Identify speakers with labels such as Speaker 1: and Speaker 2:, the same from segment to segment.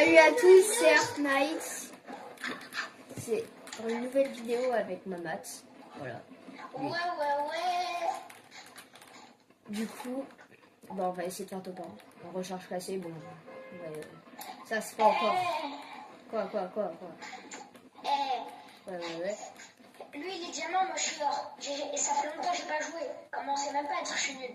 Speaker 1: Salut à tous, c'est Art Knight. C'est pour une nouvelle vidéo avec ma mat. Voilà.
Speaker 2: Ouais.
Speaker 1: Du coup, bon, on va essayer de faire top 1. En recherche classée, bon. Ça se fait encore. Quoi. Ouais.
Speaker 2: Lui, il est diamant, moi je suis or. Et ça fait longtemps que j'ai pas joué. Commencez même pas à dire que je suis nul.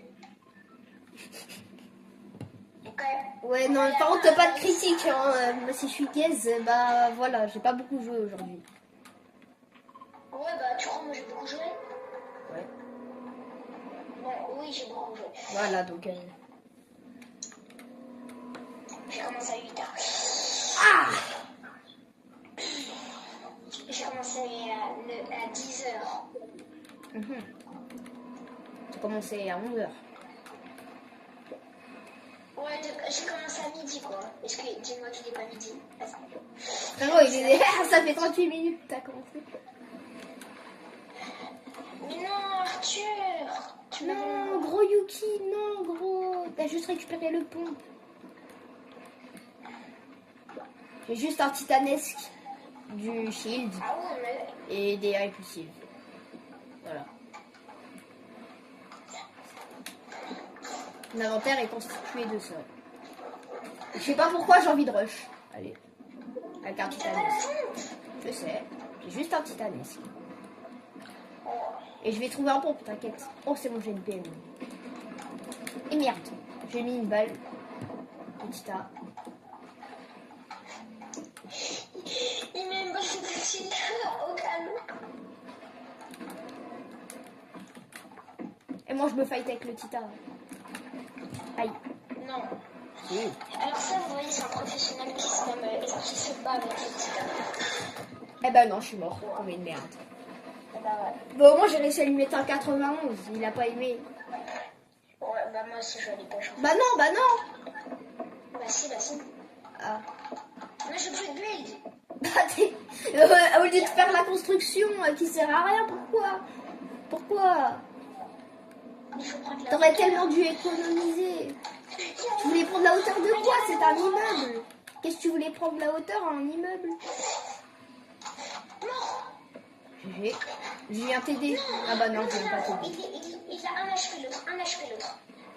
Speaker 2: Ok.
Speaker 1: Ouais, non, par contre, pas de critique. Hein. Si je suis gaze, bah voilà, j'ai pas beaucoup joué aujourd'hui.
Speaker 2: Ouais, bah tu crois, moi j'ai beaucoup joué?
Speaker 1: Ouais.
Speaker 2: Bon, oui, j'ai beaucoup joué.
Speaker 1: Voilà, donc.
Speaker 2: J'ai commencé à 8h.
Speaker 1: Ah!
Speaker 2: J'ai commencé à 10h.
Speaker 1: J'ai commencé à 11h.
Speaker 2: Ouais, j'ai commencé à midi, quoi. Est-ce que, dis-moi qu'il est pas midi?
Speaker 1: Frérot, il est... ça fait 38 minutes que t'as commencé.
Speaker 2: Mais non, Arthur!
Speaker 1: Non, gros Yuki, non, gros. T'as juste récupéré le pont. J'ai juste un titanesque, du shield
Speaker 2: Ah ouais, mais...
Speaker 1: et des répulsives. Voilà. Mon inventaire est constitué de ça. Je sais pas pourquoi j'ai envie de rush. Allez. Avec un titanesque. Je sais. J'ai juste un titanesque. Et je vais trouver un pompe, t'inquiète. Oh, c'est bon, j'ai une PM. Et merde. J'ai mis une balle. Petit A.
Speaker 2: Il met une balle de petite au calme.
Speaker 1: Et moi, je me fight avec le titan. Aïe.
Speaker 2: Non.
Speaker 1: Oui.
Speaker 2: Alors ça, vous voyez, c'est un professionnel qui se bat avec le titan.
Speaker 1: Eh ben non, je suis mort. Tombé une merde.
Speaker 2: Eh bah ouais.
Speaker 1: Bon, moi, j'ai réussi à lui mettre un 91. Il a pas aimé.
Speaker 2: Ouais, bah moi aussi, je l'ai pas changé.
Speaker 1: Bah non.
Speaker 2: Bah si.
Speaker 1: Ah.
Speaker 2: Mais j'ai plus de build.
Speaker 1: Bah, au lieu de faire la construction qui sert à rien, pourquoi
Speaker 2: Il faut prendre la
Speaker 1: T'aurais
Speaker 2: hauteur.
Speaker 1: tellement dû économiser. Tu voulais prendre la hauteur de quoi? C'est un immeuble. Qu'est-ce que tu voulais prendre la hauteur à un immeuble?
Speaker 2: Mort.
Speaker 1: Je viens t'aider. Ah bah non, je viens pas t'aider.
Speaker 2: Il a un HP l'autre.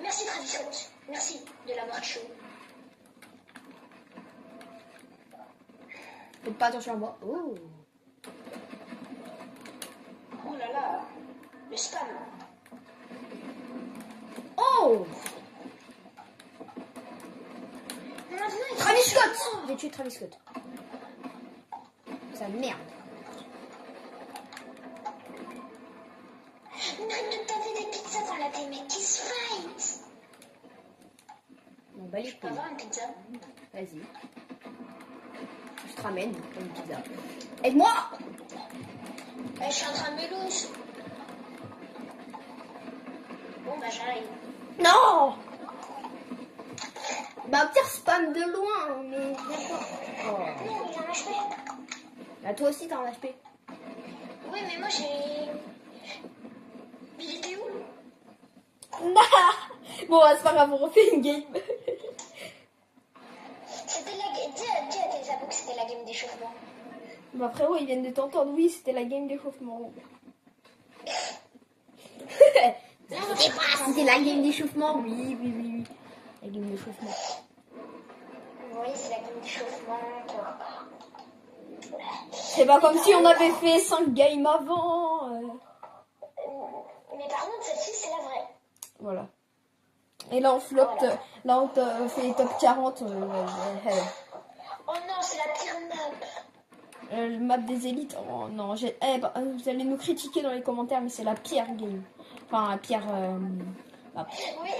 Speaker 2: Merci Travis Scott. Merci de l'avoir chaud.
Speaker 1: Faites pas attention à moi. Oh.
Speaker 2: Oh là là. Le spam.
Speaker 1: Oh.
Speaker 2: Maintenant, il
Speaker 1: Travis Scott. J'ai tué Travis Scott. Ça merde.
Speaker 2: Arrête de taper des pizzas dans la tête, mais qui se fight?
Speaker 1: Bon bah les
Speaker 2: Je peux
Speaker 1: couilles.
Speaker 2: avoir une pizza?
Speaker 1: Vas-y. Je te ramène une pizza. Aide-moi.
Speaker 2: Je suis en train de me louche. Bon bah j'arrive.
Speaker 1: Non. Bah pire spam de loin, mais d'accord. Oh.
Speaker 2: Non, il a un HP.
Speaker 1: Bah toi aussi t'as un HP.
Speaker 2: Oui, mais moi j'ai... Il était où?
Speaker 1: Bon, c'est pas grave, on refait une game.
Speaker 2: C'était la game... Dis à tes abos que c'était la game d'échauffement.
Speaker 1: Bah frérot, ils viennent de t'entendre, oui, c'était la game d'échauffement. C'était la game d'échauffement, oui. La game d'échauffement.
Speaker 2: Oui, c'est la game d'échauffement.
Speaker 1: C'est pas comme si on avait fait 5 games avant.
Speaker 2: Mais par contre, celle-ci, c'est la vraie.
Speaker 1: Voilà. Et là, on flop,
Speaker 2: Voilà.
Speaker 1: là, on fait les top 40.
Speaker 2: Oh non, c'est la pire map.
Speaker 1: Le map des élites. Oh non, vous allez nous critiquer dans les commentaires, mais c'est la pire game. Enfin, la pire map.
Speaker 2: Oui,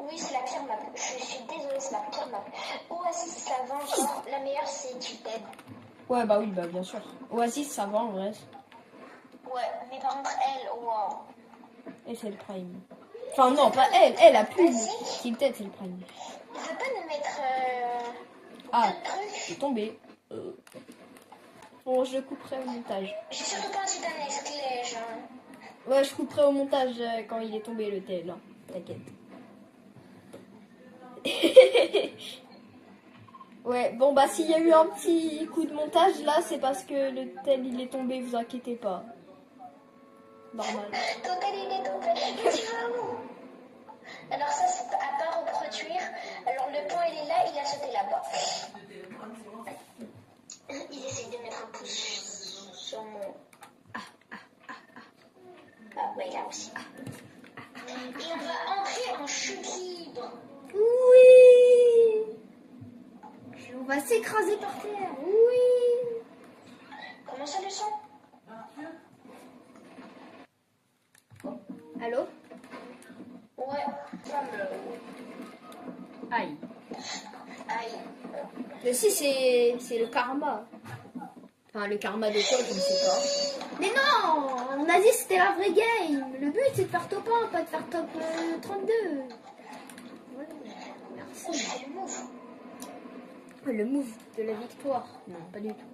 Speaker 2: oui, c'est la pire map. Je suis désolée, c'est la pire map. Oasis, ça va encore. La meilleure, c'est Tilted.
Speaker 1: Ouais, bah oui, bah bien sûr. Oasis, ça va en vrai.
Speaker 2: Ouais, mais par contre, elle, wow.
Speaker 1: Et c'est le prime. Enfin, non, pas elle a plus.
Speaker 2: Vas-y.
Speaker 1: Tilted, c'est le prime.
Speaker 2: Il veut pas nous mettre
Speaker 1: Ah,
Speaker 2: un truc.
Speaker 1: c'est tombé. Bon, je couperai au montage.
Speaker 2: J'ai surtout pas un titanesque, les gens.
Speaker 1: Ouais, je couperai au montage quand il est tombé le tel. Hein. T'inquiète.
Speaker 3: Ouais, bon bah s'il y a eu un petit coup de montage là, c'est parce que le tel il est tombé, vous inquiétez pas. Normal.
Speaker 2: Ton tel il est tombé. Mais tu vas où? Alors ça c'est à pas reproduire. Alors le point il est là, il a sauté là-bas. Il essaie de mettre un pouce sur mon... Ah ouais, là aussi. Et on va entrer en chute libre.
Speaker 1: Oui. On va s'écraser par terre. Oui.
Speaker 2: Comment ça le son?
Speaker 1: Allô?
Speaker 2: Ouais, fameux.
Speaker 1: Aïe.
Speaker 2: Aïe.
Speaker 1: Mais si, c'est le karma. Enfin, le karma de quoi, je ne sais pas. Mais non! On a dit que c'était la vraie game. Le but, c'est de faire top 1, pas de faire top 32. Voilà.
Speaker 2: Oh,
Speaker 1: Merci.
Speaker 2: je fais le move.
Speaker 1: Le move de la victoire. Non, pas du tout.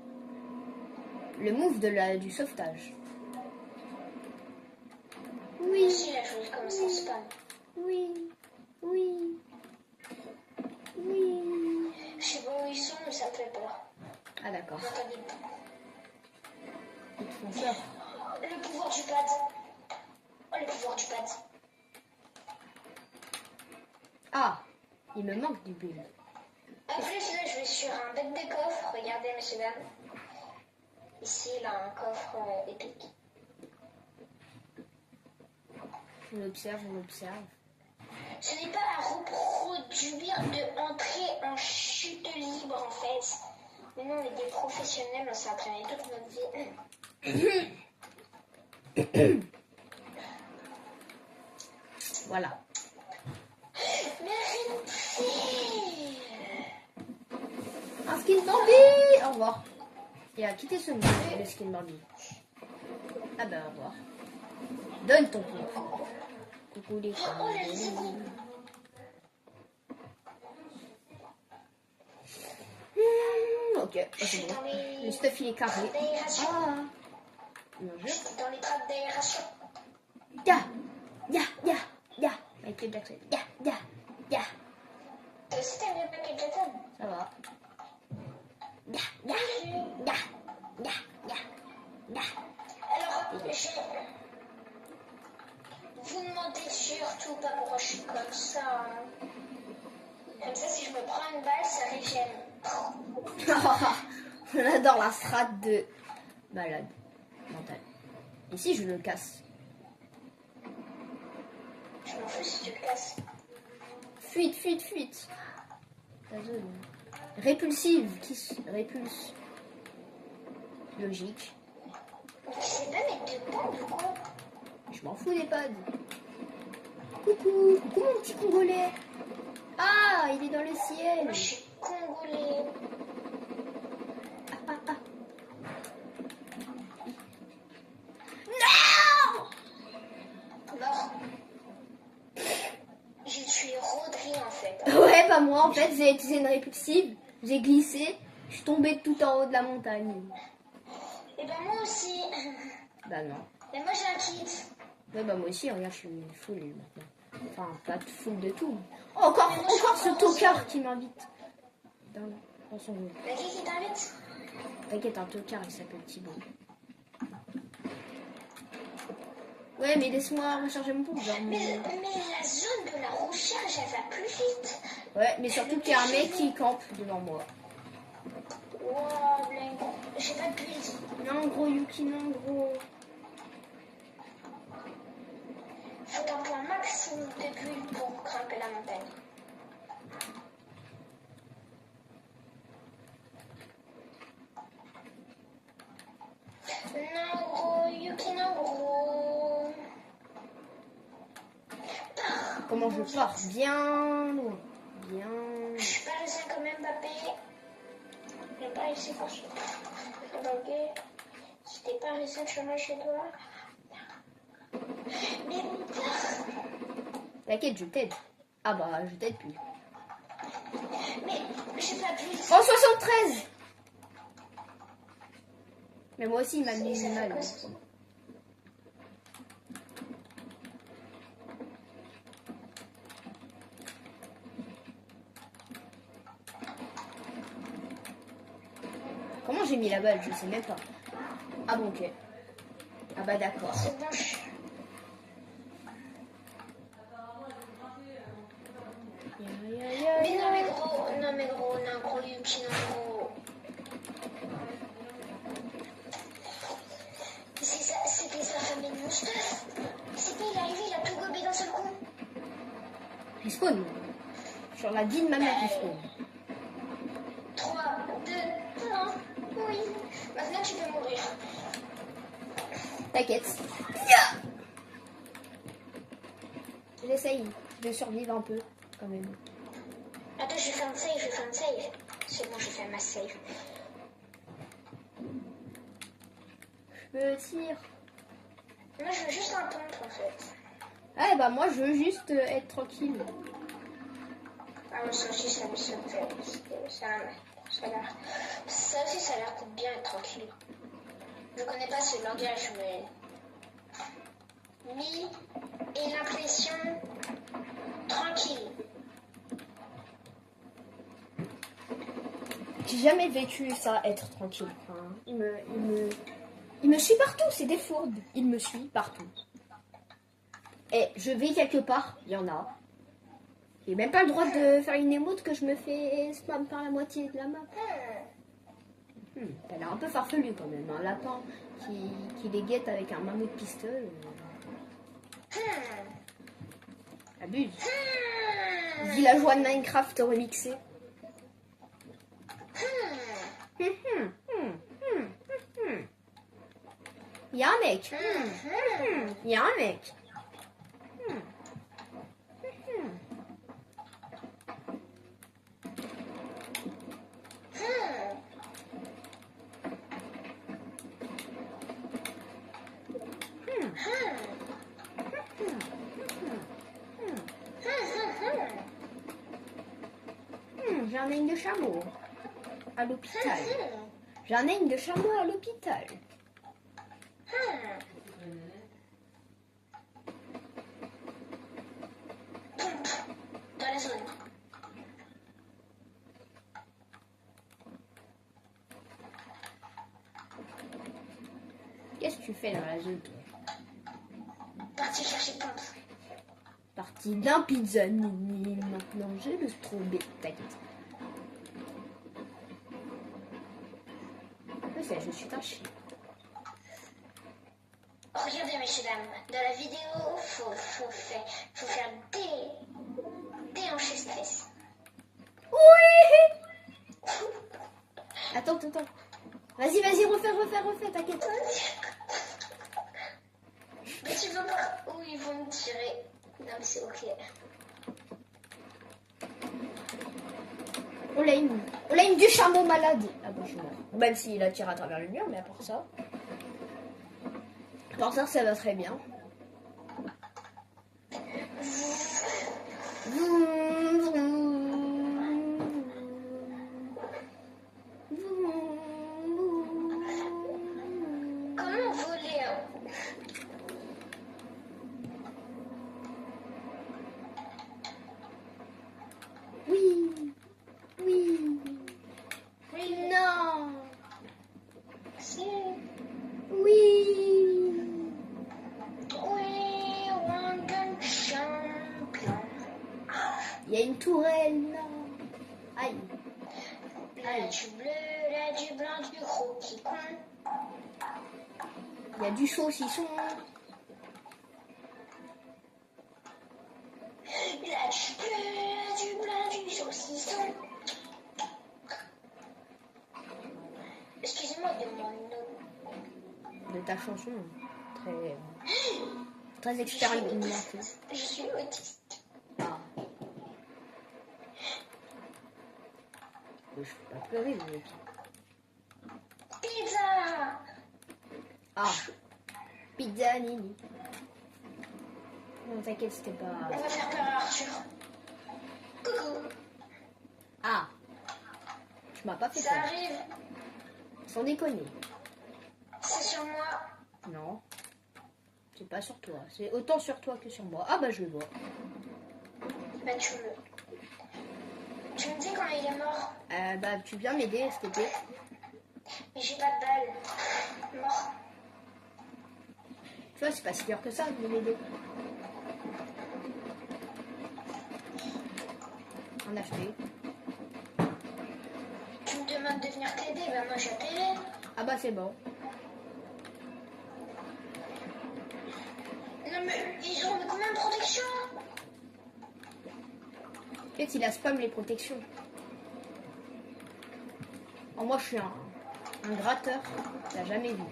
Speaker 1: Le move du sauvetage. Oui,
Speaker 2: Si la chose comme ça spam.
Speaker 1: oui, oui, oui.
Speaker 2: Je sais pas où ils sont, mais ça me fait peur.
Speaker 1: Ah d'accord.
Speaker 2: J'entends des...
Speaker 1: Ils te font peur.
Speaker 2: Le pouvoir du pad. Oh, le pouvoir du pad.
Speaker 1: Ah, il me manque du bulle.
Speaker 2: En plus, là, je vais sur un bête de coffre. Regardez, messieurs, dames. Ici, il a un coffre épique.
Speaker 1: On observe, on observe.
Speaker 2: Ce n'est pas à reproduire de entrer en chute libre, en fait. Mais nous, on est des professionnels, on s'est entraîné toute notre vie.
Speaker 1: Voilà.
Speaker 2: Mais arrêtez!
Speaker 1: Un skin Bambi. Au revoir. Il a quitté ce monde, le skin Bambi. Ah ben, au revoir. Donne ton compte. Coucou les
Speaker 2: Oh, la zigou!
Speaker 1: Ok, oh,
Speaker 2: Je
Speaker 1: c'est
Speaker 2: suis
Speaker 1: bon.
Speaker 2: dans les
Speaker 1: Le stuff il est carré.
Speaker 2: trappes d'aération.
Speaker 1: Ah. Bien
Speaker 2: Je
Speaker 1: joué.
Speaker 2: suis dans les trappes d'aération.
Speaker 1: Ya. Michael Jackson. Ya.
Speaker 2: Toi aussi, t'aimes bien Michael Jackson?
Speaker 1: Ça va. Ya.
Speaker 2: Alors, vous ne mentez surtout pas pourquoi je suis comme ça. Hein. Comme ça, si je me prends une balle, ça régène.
Speaker 1: On adore la strat de malade mental. Ici, je le casse.
Speaker 2: Je m'en fous si tu le casses.
Speaker 1: Fuite. La zone. Répulsive. Répulse. Logique.
Speaker 2: Mais tu sais pas mettre de pads ou quoi?
Speaker 1: Je m'en fous des pads. Coucou mon petit Congolais. Ah, il est dans le ciel.
Speaker 2: Moi, je suis congolais.
Speaker 1: Ah. Non.
Speaker 2: Mort. J'ai tué Rodri, en fait.
Speaker 1: Ouais, pas moi. En fait, j'ai utilisé une répulsive. J'ai glissé. Je suis tombée tout en haut de la montagne.
Speaker 2: Et ben moi aussi.
Speaker 1: Bah non.
Speaker 2: Mais moi, j'ai un kit.
Speaker 1: Ouais, bah moi aussi, regarde, je suis full maintenant. Enfin, pas full de tout. Oh, encore ce tocard qui m'invite dans son groupe.
Speaker 2: Mais qui t'invite?
Speaker 1: T'inquiète, un tocard, il s'appelle Thibaut. Ouais, mais laisse-moi recharger mon pompe.
Speaker 2: Mais la zone de la recharge, elle va plus vite.
Speaker 1: Ouais, mais surtout qu'il y a un mec qui campe devant moi.
Speaker 2: Wow, bling. J'ai pas de build.
Speaker 1: Non, gros Yuki, non, gros.
Speaker 2: Faut un point maximum de build pour grimper la montagne. Non, gros, Yuki, non, gros.
Speaker 1: Comment je pars bien loin. Bien.
Speaker 2: Je suis pas réussi comme Mbappé. J'ai pas réussi quand je suis bloqué. Si t'es pas réussi le chemin chez toi. Mais
Speaker 1: T'inquiète, je t'aide. Ah bah, je t'aide plus.
Speaker 2: Mais j'ai pas pu.
Speaker 1: Oh, 73. Mais moi aussi, il m'a mis
Speaker 2: Ça fait
Speaker 1: mal.
Speaker 2: quoi, ça?
Speaker 1: j'ai mis la balle? Je sais même pas. Ah bon, ok. Ah bah d'accord.
Speaker 2: C'est bon. Mais non, gros, Yuki, non, gros. C'était sa famille de mon stuff. C'est pas, il est arrivé, il a tout gobé d'un seul coup.
Speaker 1: Il spawn. Sur la vie de ma mère, il spawn.
Speaker 2: 3, 2, 1. Oui. Maintenant, tu peux mourir.
Speaker 1: T'inquiète. J'essaye de survivre un peu, quand même.
Speaker 2: Attends, je vais faire un save, C'est bon, je fais ma save.
Speaker 1: Je me tire.
Speaker 2: Moi, je veux juste un pompe, en fait.
Speaker 1: Ah bah moi, je veux juste être tranquille.
Speaker 2: Ah, mais ça aussi, ça a l'air... Ça aussi, ça a l'air de bien être tranquille. Je connais pas ce langage, mais... Mi et l'impression tranquille.
Speaker 1: J'ai jamais vécu ça, être tranquille. Enfin, il me suit partout, c'est des fourdes. Il me suit partout. Et je vais quelque part, il y en a. J'ai même pas le droit de faire une émote que je me fais spam par la moitié de la map. Elle a un peu farfelu quand même. Un lapin qui les guette avec un mammouth pistol. Abuse. Villageois de Minecraft remixé. Il y a un mec. Il y a un mec. J'ai un nez de chameau à l'hôpital. J'ai un nez de chameau à l'hôpital.
Speaker 2: Dans la zone.
Speaker 1: Qu'est-ce que tu fais dans la zone, toi?
Speaker 2: Parti chercher pompe.
Speaker 1: Partie d'un pizza nini. Maintenant, j'ai le strobé. T'inquiète. Je suis un chien.
Speaker 2: Regardez, messieurs, dames, dans la vidéo, faut faire déhancher stress.
Speaker 1: Oui. Attends. Vas-y, refais, t'inquiète.
Speaker 2: Mais tu veux pas où ils vont me tirer? Non, mais c'est ok.
Speaker 1: On l'a une du chameau malade. Ah bah je suis mort. Même s'il attire à travers le mur, mais à part ça. Ça va très bien.
Speaker 2: Comment voler
Speaker 1: Oui, non.
Speaker 2: Si.
Speaker 1: Oui.
Speaker 2: Wonder Champion.
Speaker 1: Il y a une tourelle, non. Aïe.
Speaker 2: Là du bleu, là du blanc, du gros qui con.
Speaker 1: Il y a du saucisson.
Speaker 2: Là du bleu, là du blanc, du saucisson. Excusez-moi de mon nom.
Speaker 1: De ta chanson. Très expérimentée.
Speaker 2: Je suis autiste.
Speaker 1: Ah. Je peux pas pleurer, mais...
Speaker 2: Pizza.
Speaker 1: Ah. Pizza Nini. Non, t'inquiète, c'était pas...
Speaker 2: On va faire peur à Arthur. Coucou.
Speaker 1: Ah. Tu m'as pas fait
Speaker 2: Ça
Speaker 1: peur.
Speaker 2: arrive.
Speaker 1: Sans déconner.
Speaker 2: C'est sur moi.
Speaker 1: Non. C'est pas sur toi. C'est autant sur toi que sur moi. Ah bah je le vois.
Speaker 2: Bah tu me dis quand il est mort.
Speaker 1: Bah tu viens m'aider, s'il te plaît.
Speaker 2: Mais j'ai pas de balle. Mort.
Speaker 1: Tu vois, c'est pas si dur que ça de m'aider. En HP.
Speaker 2: Tu me demandes de venir t'aider, bah moi je vais t'aider.
Speaker 1: Ah bah c'est bon.
Speaker 2: Non mais ils ont combien de protection?
Speaker 1: Peut-être il a spam les protections. Oh, moi je suis un gratteur. T'as jamais vu.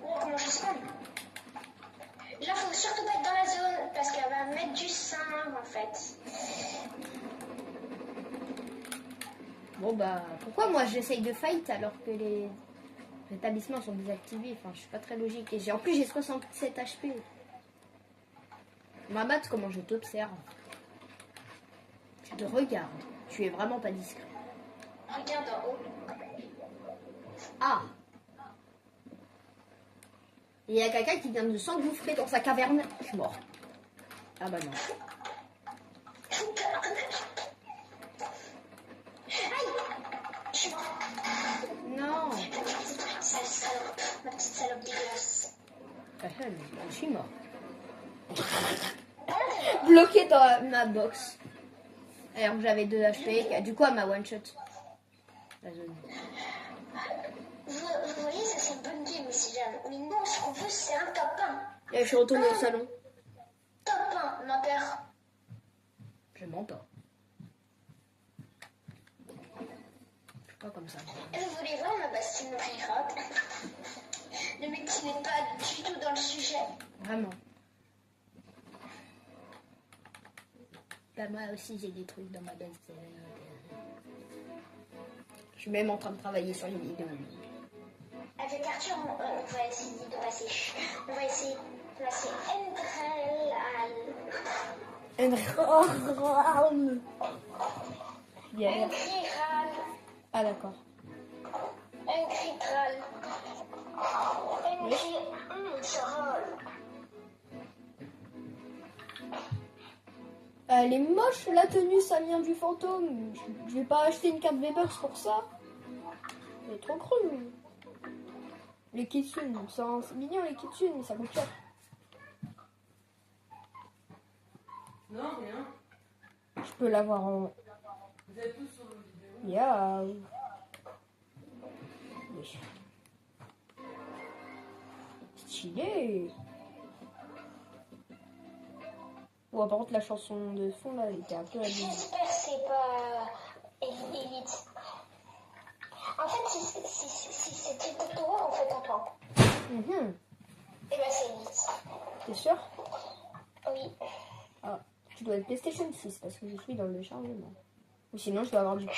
Speaker 2: Oh, comment je spawn? Là faut surtout pas être dans la zone parce qu'elle va mettre du sang en fait.
Speaker 1: Bon bah pourquoi moi j'essaye de fight alors que les établissements sont désactivés. Enfin je suis pas très logique. Et en plus j'ai 67 HP. Mamat, comment je t'observe. Je te regarde. Tu es vraiment pas discret.
Speaker 2: Regarde en haut.
Speaker 1: Ah. Et il y a quelqu'un qui vient de s'engouffrer dans sa caverne. Je suis mort. Ah bah non.
Speaker 2: Aïe! Je suis mort.
Speaker 1: Non.
Speaker 2: Sale salope. Ma petite salope dégueulasse.
Speaker 1: Je suis mort.
Speaker 3: Bloqué dans
Speaker 1: Ma box. Alors que j'avais 2 HP. Du coup, elle m'a one shot. La zone.
Speaker 2: Vous voyez, ça c'est une bonne game, si jamais. Mais non, ce qu'on veut, c'est un top 1.
Speaker 1: Et je suis retournée au salon.
Speaker 2: Top 1, menteur.
Speaker 1: Je mens pas. Je suis pas comme ça.
Speaker 2: Et vous voulez voir ma Bastille pirate? Le mec qui n'est pas du tout dans le sujet.
Speaker 1: Vraiment. Bah moi aussi j'ai des trucs dans ma base. Je suis même en train de travailler sur une vidéo.
Speaker 2: Avec Arthur, on va essayer de passer. On va essayer de passer
Speaker 3: Yeah. Ah d'accord. Elle est moche la tenue, ça vient du fantôme. Je vais pas acheter une carte V-Bucks pour ça. Elle est trop crue. Les kitsune, c'est mignon les kitsune, mais ça coûte cher.
Speaker 4: Non, rien.
Speaker 3: Je peux l'avoir en...
Speaker 4: Vous êtes tous sur vos vidéos.
Speaker 3: Yeah. Oui. Stylé. Ouais, par contre, la chanson de fond, là, elle était un peu abusée.
Speaker 2: J'espère que c'est pas Elite. En fait, si c'est TikTok Tower, on fait content.
Speaker 3: Mhm.
Speaker 2: Et ben c'est Elite.
Speaker 3: T'es sûr?
Speaker 2: Oui.
Speaker 3: Ah, tu dois être PlayStation 6 parce que je suis dans le chargement. Ou sinon, je dois avoir du coup.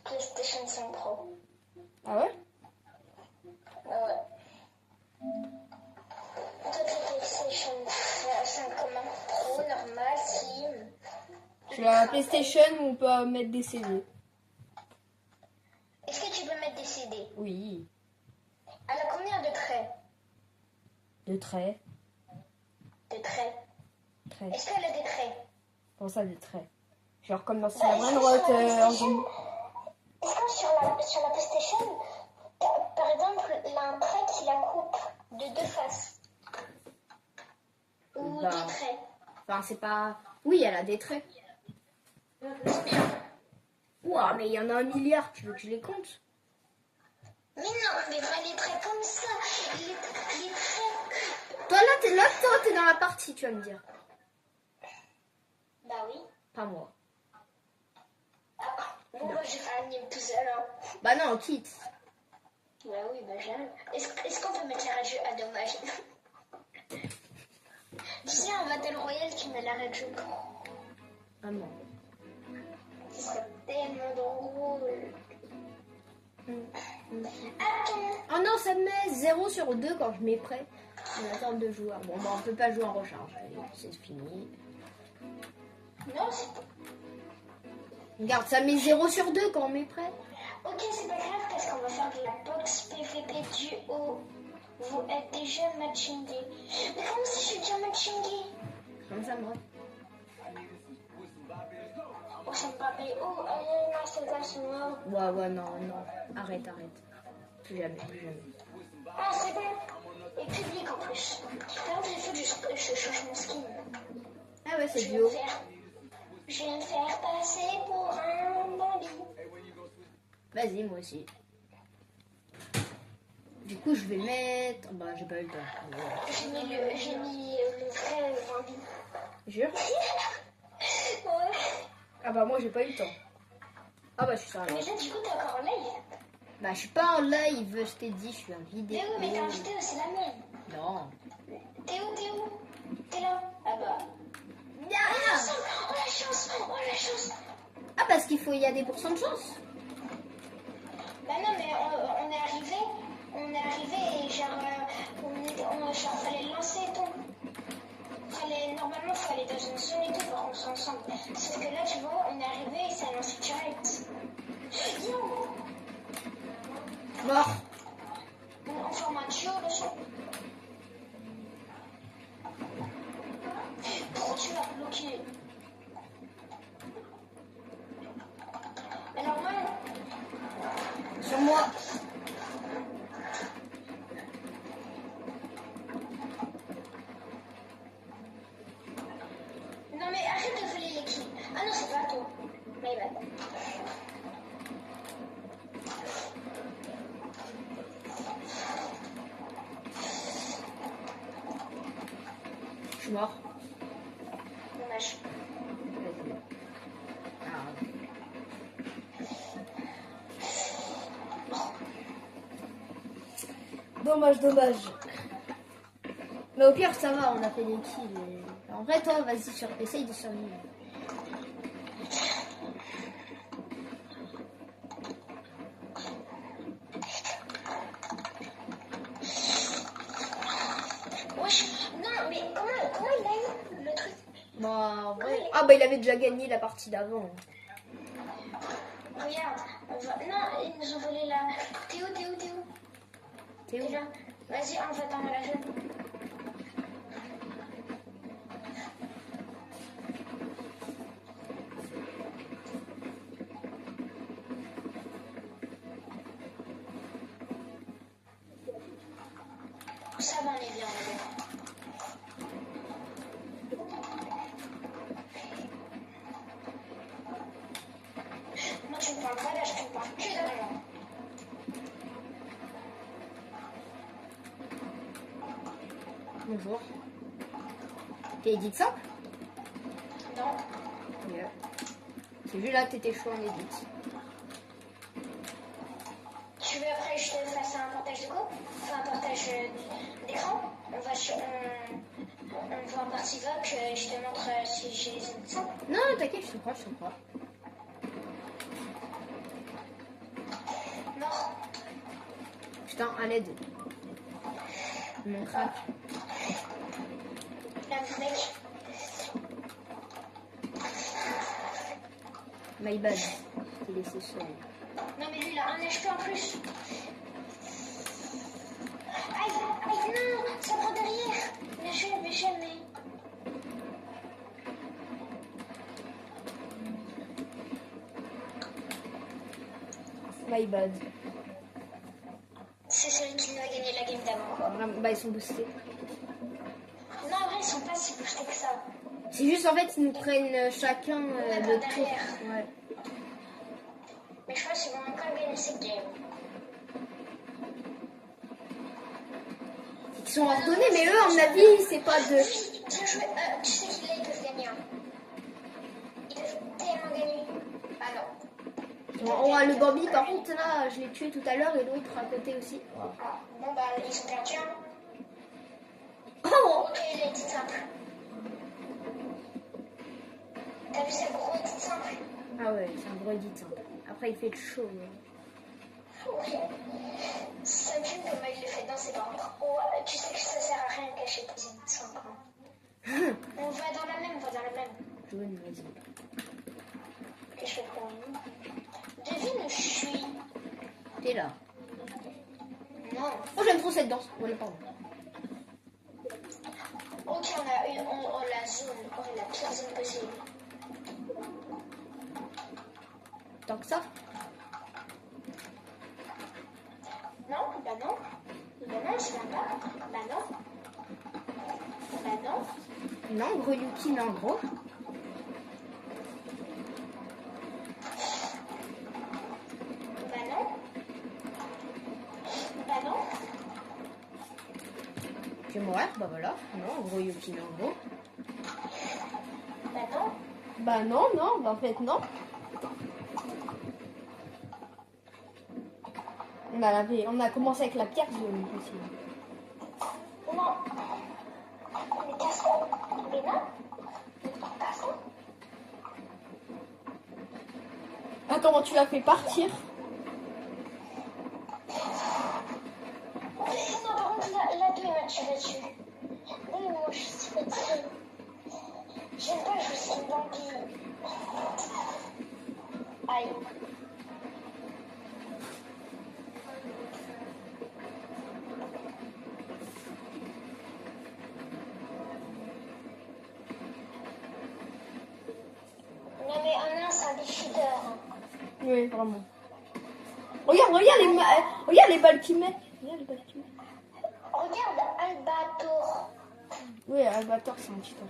Speaker 2: PlayStation 5 Pro.
Speaker 3: Ah ouais?
Speaker 2: Ouais. Toi, t'es PlayStation 5 comment? Pro, normal, Slim.
Speaker 3: J'ai la PlayStation où on peut mettre des CD.
Speaker 2: Est-ce que tu peux mettre des CD?
Speaker 3: Oui.
Speaker 2: Elle a combien de traits?
Speaker 3: De traits.
Speaker 2: De traits.
Speaker 3: Traits.
Speaker 2: Est-ce qu'elle a des traits?
Speaker 3: Comment ça, des traits? Genre comme dans Silver Road en zoom.
Speaker 2: Est-ce que sur la PlayStation, par exemple, elle a un trait qui la coupe de 2 faces? Ou
Speaker 1: Bah.
Speaker 2: des traits?
Speaker 1: Enfin c'est pas... Oui elle a des traits. Ouah mais il y en a 1 milliard, tu veux que je les compte?
Speaker 2: Mais non, mais pas les traits comme ça. Les traits.
Speaker 1: Toi t'es dans la partie tu vas me dire.
Speaker 2: Bah oui.
Speaker 1: Pas moi.
Speaker 2: Bon, moi j'ai fait un anime tout seul. Hein.
Speaker 1: Bah non, quitte.
Speaker 2: Bah oui, bah j'aime. Est-ce qu'on peut mettre l'arrêt de jeu à dommage? Tu sais, un Battle Royale qui met l'arrêt de jeu.
Speaker 1: Ah non.
Speaker 2: Ce serait tellement drôle. Attends.
Speaker 1: Oh non, ça me met 0 sur 2 quand je mets prêt. On attend 2 joueurs. Bon, bah on peut pas jouer en recharge. Allez, c'est fini.
Speaker 2: Non, c'est pas...
Speaker 1: Regarde, ça met 0 sur 2 quand on met prêt.
Speaker 2: Ok, c'est pas grave parce qu'on va faire de la box PVP duo. Vous êtes déjà matchingé. Mais comment si je suis déjà matchingé?
Speaker 1: Comme ça, moi.
Speaker 2: Oh, ça me rappelle. Oh, là, c'est là, c'est moi.
Speaker 1: Ouais, non. Arrête. Plus jamais.
Speaker 2: Ah, c'est bon. Et public en plus. Par contre, il faut que je change mon skin.
Speaker 1: Ah ouais, c'est
Speaker 2: Je vais
Speaker 1: duo.
Speaker 2: je vais me faire passer pour un Bambi.
Speaker 1: Vas-y, moi aussi. Du coup, je vais le mettre. Bah, j'ai pas eu le temps.
Speaker 2: J'ai mis le vrai Bambi.
Speaker 1: Jure?
Speaker 2: Ouais.
Speaker 1: Ah bah, moi, j'ai pas eu le temps. Ah bah, je suis sur un
Speaker 2: Mais
Speaker 1: live.
Speaker 2: là, du coup, t'es encore en live.
Speaker 1: Bah, je suis pas en live, je t'ai dit, je suis en vidéo.
Speaker 2: Mais oui, mais t'es en vidéo, c'est la mienne.
Speaker 1: Non.
Speaker 2: T'es où? T'es là? Ah bah.
Speaker 1: Ah,
Speaker 2: Oh la chance.
Speaker 1: ah, parce qu'il faut, il y a des pourcents de chance.
Speaker 2: Bah non, mais on est arrivé et genre, genre fallait lancer et tout. Normalement, fallait dans une zone et tout pour qu'on soit ensemble. Sauf que là, tu vois, on est arrivé et ça a lancé direct. Yo,
Speaker 1: Mort.
Speaker 2: on forme un duo dessus. Pourquoi tu l'as bloqué? Mais normal.
Speaker 1: Sur moi.
Speaker 2: Non mais arrête de voler les kills. Ah non, c'est pas toi. My bad.
Speaker 1: Je suis mort.
Speaker 2: Dommage.
Speaker 1: Vas-y. Ah. Dommage. Mais au pire, ça va, on a fait des kills. En vrai, toi, vas-y, essaye de survivre.
Speaker 2: Wesh, non mais comment il a eu le truc?
Speaker 1: Bon, en vrai... Ah bah, il avait déjà gagné la partie d'avant.
Speaker 2: Regarde, non, ils nous ont volé la... T'es où?
Speaker 1: T'es où?
Speaker 2: T'es là. Vas-y, on va dans la zone. Ça va, on est bien. Moi, tu me parles pas d'âge, tu me parles que d'argent.
Speaker 1: Bonjour. T'es edit simple?
Speaker 2: Non.
Speaker 1: Yeah. J'ai vu là, t'étais chaud en edit.
Speaker 2: Tu veux après que je te fasse un partage de quoi? Enfin, un partage d'écran? On va en partie voc, je te montre si j'ai les émissions.
Speaker 1: Non, t'inquiète, je te crois.
Speaker 2: Mort.
Speaker 1: Putain, à l'aide. Mon crack.
Speaker 2: Là, mec.
Speaker 1: My bad. T'es laissé seul.
Speaker 2: Non, mais lui, il a un HP en plus. Aïe, non, ça prend derrière. Mais jamais.
Speaker 1: My bad.
Speaker 2: C'est celui qui nous a gagné la game d'avant, quoi.
Speaker 1: Vraiment, bah, ils sont boostés.
Speaker 2: Non, en vrai, ils sont pas si boostés que ça.
Speaker 1: C'est juste en fait, ils nous prennent chacun
Speaker 2: Ouais,
Speaker 1: le
Speaker 2: par
Speaker 1: tour.
Speaker 2: derrière.
Speaker 1: Ouais.
Speaker 2: Mais je pense qu'ils vont encore gagner cette game.
Speaker 1: Ils sont ordonnés, mais eux, à mon avis, c'est pas de.
Speaker 2: Oui, bien joué. Tu sais qu'ils là, ils peuvent gagner. Hein. Ils peuvent tellement gagner. Ah non.
Speaker 1: Oh, le Bambi, par contre, là, je l'ai tué tout à l'heure et l'autre à côté aussi.
Speaker 2: Ah, bon, bah, ils sont perdus. Hein.
Speaker 1: Oh!
Speaker 2: Ok, il a été simple. T'as vu, c'est le gros edit simple.
Speaker 1: Ah ouais, c'est un gros edit. Hein. Après, il fait le show.
Speaker 2: Ok. Ça me fume comment il le fait danser par contre. Oh, tu sais que ça sert à rien de cacher tes edits simples. Hein. On va dans la même.
Speaker 1: Jaune, vas-y.
Speaker 2: Ok, je fais le premier. Devine où je suis.
Speaker 1: T'es là.
Speaker 2: Non.
Speaker 1: Oh, j'aime trop cette danse. Oh, pardon.
Speaker 2: Ok, on a la zone. décorer la pire zone possible.
Speaker 1: Tant que ça.
Speaker 2: Non, bah non. Bah non, je viens pas. Bah non. Bah non.
Speaker 1: Non, gros Yuki, non, gros.
Speaker 2: Bah non. Bah non.
Speaker 1: Je vais mourir, bah voilà. Non, gros Yuki, non, gros.
Speaker 2: Bah non.
Speaker 3: Bah non, non, bah en fait non. On a commencé avec la pire zone possible.
Speaker 2: Non. Mais casse-toi. Mais non. Casse-toi.
Speaker 3: Ah, comment tu l'as fait partir?
Speaker 2: Non, par contre, la 2 m'a tiré dessus. Oui, moi, je suis fatiguée. J'aime pas jouer sans Bambi. Aïe. Non, mais un c'est un défideur.
Speaker 3: Oui, vraiment. Regarde les balles qu'il met. Regarde les balles qu'il met.
Speaker 2: Regarde Albator.
Speaker 3: Oui, Albator, c'est un cheater.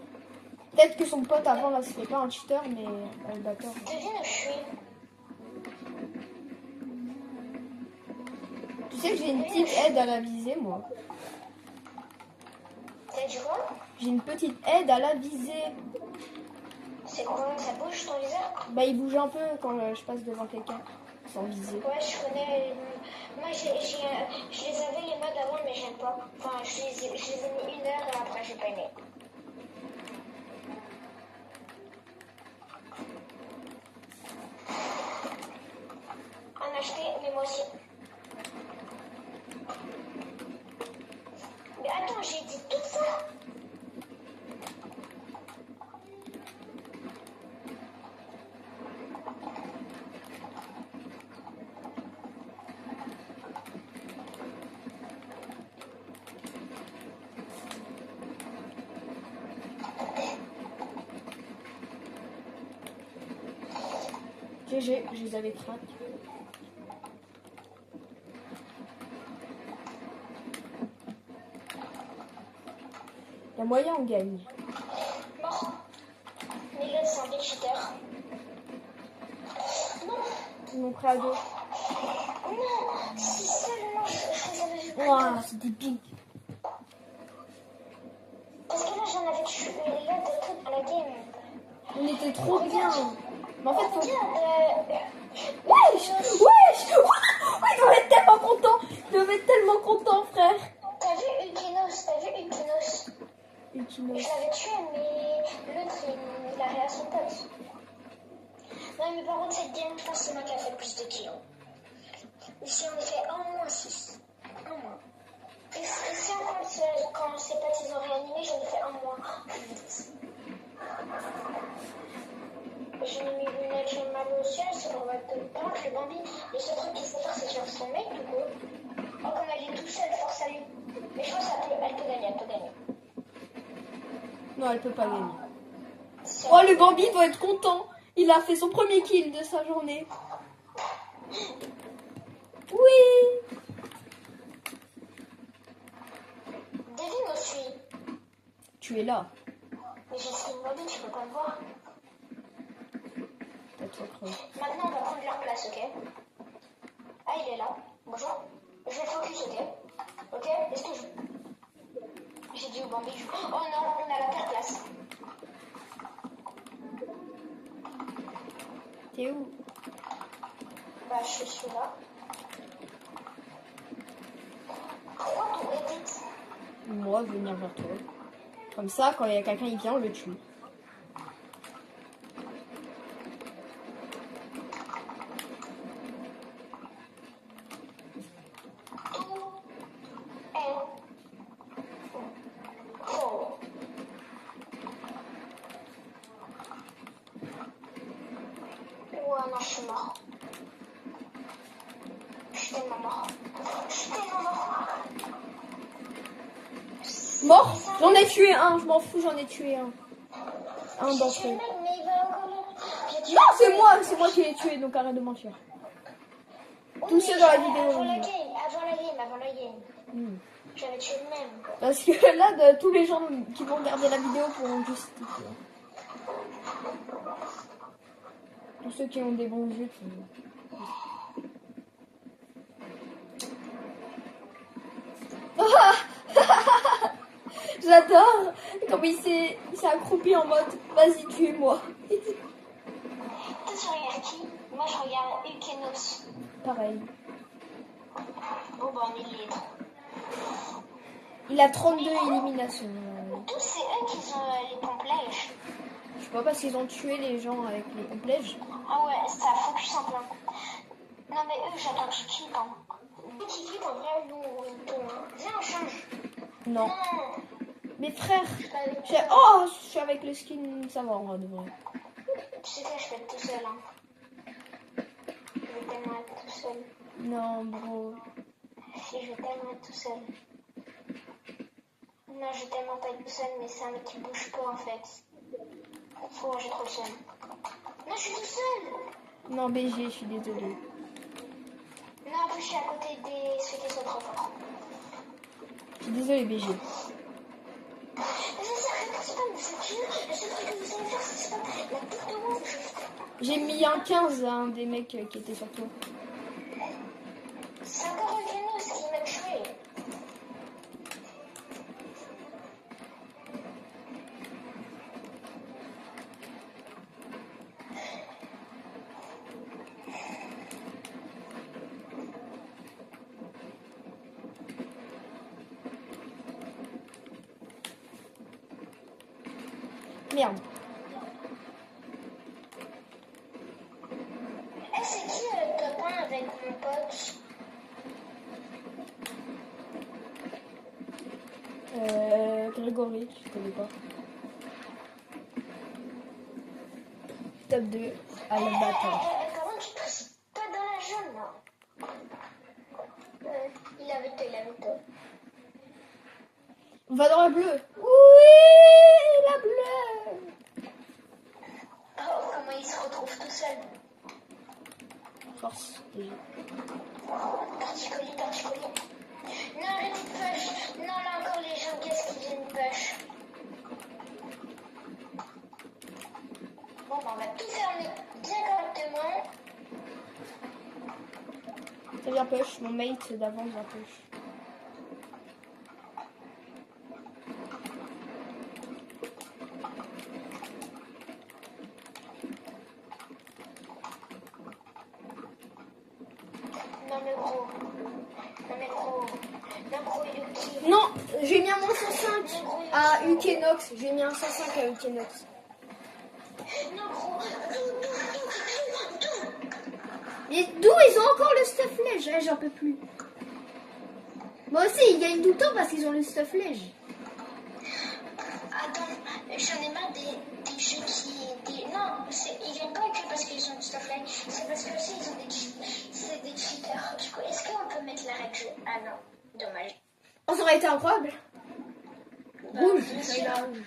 Speaker 3: Peut-être que son pote avant, là, c'était pas un cheater, mais Albator.
Speaker 2: Devine où je suis.
Speaker 3: Tu sais que j'ai une petite aide à la visée, moi.
Speaker 2: T'as dit quoi?
Speaker 3: J'ai une petite aide à la visée.
Speaker 2: C'est comment ça bouge ton viseur?
Speaker 3: Bah, il bouge un peu quand je passe devant quelqu'un, sans viser.
Speaker 2: Ouais, je connais. Moi, je les avais les modes avant, mais j'aime pas. Enfin, je les ai mis 1 heure et après, j'ai pas aimé. En acheter, mais moi aussi. Mais attends, j'ai dit tout ça.
Speaker 3: GG, je les avais craqués. Il y a moyen, on gagne.
Speaker 2: Mort. Mais là, c'est un des cheaters. Non.
Speaker 3: Ils m'ont pris à 2.
Speaker 2: Non. Si seulement je les avais vus.
Speaker 3: Ouah, c'est des pics.
Speaker 2: Parce que là, j'en avais tué là de trucs dans la game.
Speaker 3: On était trop bien. Mais en fait, faut...
Speaker 2: Regarde.
Speaker 3: Wesh, wesh. Oh, ils doivent être tellement contents. Ils doivent être tellement contents, frère.
Speaker 2: T'as vu Ukinos? Je
Speaker 3: Ultimo.
Speaker 2: l'avais tué, mais l'autre, il a rien à son pote. Non, mais par contre, cette game, je pense que c'est moi qui a fait le plus de kills. Ici, on a fait 1-6. 1 moins. Et si on compte quand ces potes, ils ont réanimé, j'en ai fait 1 moins. 8. J'ai mis mes lunettes, j'ai mal au ciel, c'est pour mettre de temps, le Bambi. Le seul truc qu'il sait faire, c'est faire son mec, du coup. Oh, comme elle est tout seule, force à lui. Mais je pense qu'elle peut gagner, elle peut gagner.
Speaker 3: Non, elle peut pas gagner. Oh, le Bambi doit être content. Il a fait son premier kill de sa journée. Oui.
Speaker 2: Devine où je suis.
Speaker 3: Tu es là.
Speaker 2: Mais j'ai essayé de demander, tu peux pas me voir.
Speaker 3: T'as trop creux.
Speaker 2: Maintenant, on va prendre leur place, ok? Ah, il est là. Bonjour. Je vais focus, ok? Ok? Est-ce que je... J'ai dit au Bambi, oh non, on a la pire place.
Speaker 3: T'es où?
Speaker 2: Bah, je suis là. Pourquoi ton edit?
Speaker 3: Moi, venir vers toi. Comme ça, quand il y a quelqu'un qui vient, on le tue.
Speaker 2: Ouais, non, je suis mort. Je suis tellement mort. Je suis tellement mort.
Speaker 3: Mort? J'en ai tué un, je m'en fous, j'en ai tué un. un d'entre
Speaker 2: C'est le
Speaker 3: eux.
Speaker 2: mec, mais il va encore là.
Speaker 3: Non, c'est moi qui l'ai tué, donc arrête de mentir. Tous ceux dans la vidéo.
Speaker 2: Avant la game.
Speaker 3: Hmm.
Speaker 2: J'avais tué le même.
Speaker 3: Parce que là, de, tous les gens qui vont regarder la vidéo pourront justifier. Tous ceux qui ont des bons yeux. J'adore comme il s'est accroupi en mode vas-y tue-moi.
Speaker 2: Toi, tu regardes qui? Moi, je regarde Ukenos.
Speaker 3: Pareil.
Speaker 2: Bon, bah, on est libre.
Speaker 3: Il a 32 éliminations.
Speaker 2: Tous, c'est eux qui ont les pompe-lèges.
Speaker 3: Je sais pas parce qu'ils ont tué les gens avec les complèges.
Speaker 2: Ah ouais, ça focus en plein. Non, mais eux, j'attends qu'ils flippent. Hein. Eux qui flippent, en vrai, nous, viens, on change.
Speaker 3: Non.
Speaker 2: Non,
Speaker 3: Mais frère,
Speaker 2: je
Speaker 3: oh, je suis avec le skin, ça va en vrai de vrai.
Speaker 2: Tu sais quoi, je vais être tout seul. Hein. Je vais tellement être tout seul.
Speaker 3: Non, bro.
Speaker 2: Si, je vais tellement être tout seul. Non, je vais tellement pas être tout seul, mais c'est un mec qui bouge pas en fait. Faut, j'ai trop le seul. Non, je suis tout seul.
Speaker 3: Non, BG, je suis désolée.
Speaker 2: Non, en plus, je suis à côté des ceux qui sont trop forts.
Speaker 3: Je suis désolée, BG.
Speaker 2: Mais c'est pas mon futur. Le seul truc que vous savez faire, c'est pas la tour de rouge.
Speaker 3: J'ai mis un 15 à un des mecs qui était sur toi.
Speaker 2: C'est encore un Genos qui m'a tué.
Speaker 3: Merde.
Speaker 2: Eh, c'est qui le top 1 avec mon pote?
Speaker 3: Grégory, je connais pas. Top 2 à la bataille.
Speaker 2: Comment tu passes pas dans la jaune là? Il avait toi.
Speaker 3: On va dans la bleue. Oui, la bleue.
Speaker 2: Oh, comment il se retrouve tout seul?
Speaker 3: Force.
Speaker 2: Parti-colis. Non, arrêtez de push. Non, là encore les gens, qu'est-ce qu'ils viennent push? Bon, bah, on va tout fermer bien correctement.
Speaker 3: Ça vient push, mon mate d'avant vient push.
Speaker 2: Yuki.
Speaker 3: Non, j'ai mis un moins 105 à Ukenox. J'ai mis un 105 à Ukenox.
Speaker 2: Non, gros.
Speaker 1: Mais d'où ils ont encore le stuff lège? Ouais, j'en peux plus. Moi aussi, ils gagnent tout le temps parce qu'ils ont le stuff lège.
Speaker 2: Attends, j'en ai marre des jeux qui... Non, ils gagnent pas que parce qu'ils ont du stuff like, c'est parce que aussi ils ont c'est des cheaters. Du coup, est-ce qu'on peut mettre la règle? Ah non, dommage.
Speaker 1: Oh, ça aurait été incroyable. Rouge,
Speaker 2: bien
Speaker 1: ça
Speaker 2: sûr.
Speaker 1: il a rouge.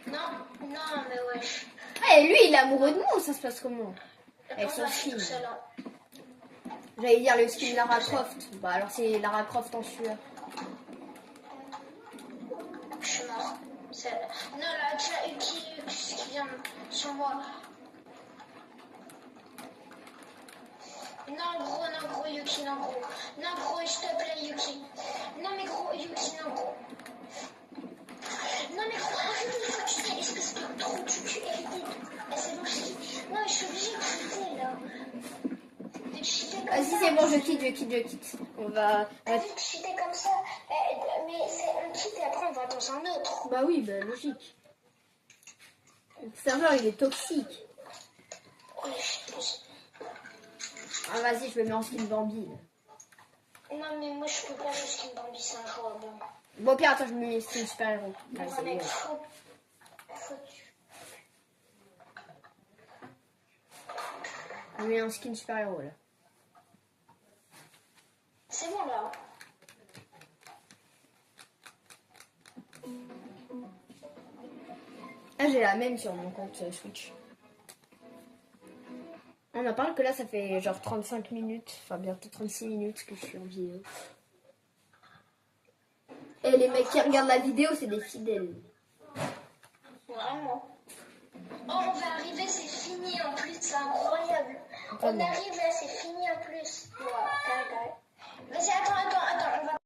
Speaker 2: Non, mais wesh.
Speaker 1: Eh, lui, il est amoureux de moi, ça se passe comment? Avec son
Speaker 2: Moi, je suis
Speaker 1: skin.
Speaker 2: tout seul. Hein.
Speaker 1: J'allais dire le skin Lara Croft. Bah alors c'est Lara Croft en sueur.
Speaker 2: Je suis mort. Non, là, tu as Yuki qui vient sur moi. Non, gros, Yuki, non, gros. Non, gros, s'il te plaît, Yuki. Non, mais gros, Yuki, non, gros. Non, mais gros, arrête de faire, tu sais, espèce de trou, tu évites. C'est bon, non, je suis obligée de cheater, là. De cheater comme
Speaker 1: Vas-y,
Speaker 2: ça.
Speaker 1: c'est bon, je quitte. On va.
Speaker 2: T'as vu de cheater comme ça, mais on quitte et après on va dans un autre.
Speaker 1: Bah oui, bah logique. Le serveur il est toxique.
Speaker 2: Oui,
Speaker 1: Ah vas-y, je me mets en skin Bambi.
Speaker 2: non, mais moi je peux pas juste qu'une Bambi, c'est un joueur bon.
Speaker 1: Bon, pire, attends, je me mets skin super héros.
Speaker 2: Non,
Speaker 1: Vas-y,
Speaker 2: mec,
Speaker 1: ouais. Je me mets un skin super héros là.
Speaker 2: C'est bon là.
Speaker 1: Ah, Ah, j'ai la même sur mon compte Switch. On en parle que là, ça fait genre 35 minutes, enfin bientôt 36 minutes que je suis en vidéo. Et les mecs qui regardent la vidéo, c'est des fidèles.
Speaker 2: Vraiment. Oh, on va arriver, c'est fini en plus, c'est incroyable. On
Speaker 1: Vraiment.
Speaker 2: arrive là, c'est fini en plus. Wow, carré, carré. Vas-y, attends,